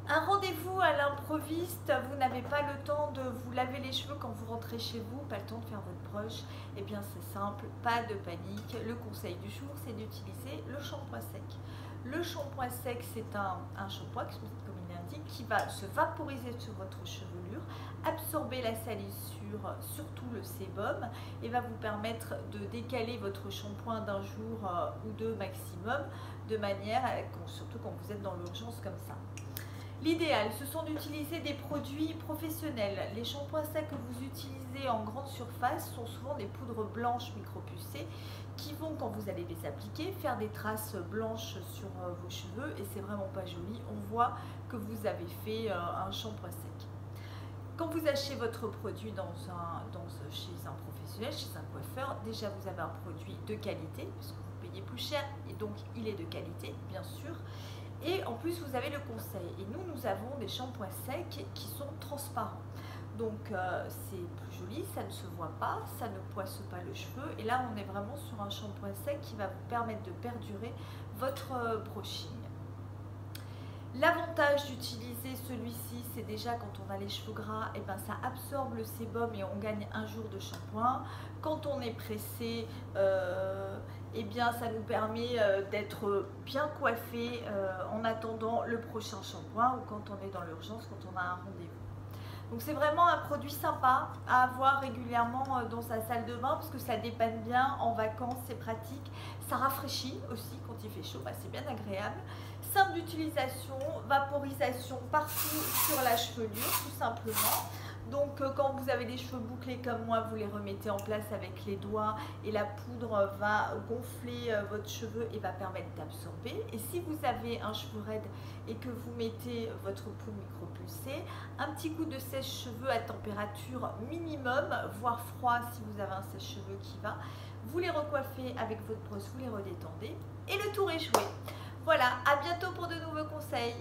Un rendez-vous à l'improviste, vous n'avez pas le temps de vous laver les cheveux quand vous rentrez chez vous, pas le temps de faire votre brush, eh bien c'est simple, pas de panique. Le conseil du jour, c'est d'utiliser le shampoing sec. Le shampoing sec, c'est un shampoing, comme il l'indique, qui va se vaporiser sur votre chevelure, absorber la salissure, surtout le sébum, et va vous permettre de décaler votre shampoing d'un jour ou deux maximum, de manière, surtout quand vous êtes dans l'urgence comme ça. L'idéal, ce sont d'utiliser des produits professionnels. Les shampoings secs que vous utilisez en grande surface sont souvent des poudres blanches micropucées qui vont, quand vous allez les appliquer, faire des traces blanches sur vos cheveux et c'est vraiment pas joli. On voit que vous avez fait un shampoing sec. Quand vous achetez votre produit chez un professionnel, chez un coiffeur, déjà vous avez un produit de qualité, puisque vous payez plus cher et donc il est de qualité, bien sûr. Et en plus, vous avez le conseil. Et nous avons des shampoings secs qui sont transparents. Donc, c'est plus joli, ça ne se voit pas, ça ne poisse pas le cheveu. Et là, on est vraiment sur un shampoing sec qui va vous permettre de perdurer votre brushing. L'avantage d'utiliser celui-ci, c'est déjà quand on a les cheveux gras, et ben ça absorbe le sébum et on gagne un jour de shampoing. Quand on est pressé, et bien ça nous permet d'être bien coiffé en attendant le prochain shampoing ou quand on est dans l'urgence, quand on a un rendez-vous. Donc c'est vraiment un produit sympa à avoir régulièrement dans sa salle de bain parce que ça dépanne bien en vacances, c'est pratique. Ça rafraîchit aussi quand il fait chaud, bah, c'est bien agréable. Simple d'utilisation, vaporisation partout sur la chevelure tout simplement. Donc quand vous avez des cheveux bouclés comme moi, vous les remettez en place avec les doigts et la poudre va gonfler votre cheveu et va permettre d'absorber. Et si vous avez un cheveu raide et que vous mettez votre poudre micropulsée, un petit coup de sèche-cheveux à température minimum, voire froid si vous avez un sèche-cheveux qui va, vous les recoiffez avec votre brosse, vous les redétendez et le tour est joué. Voilà, à bientôt pour de nouveaux conseils.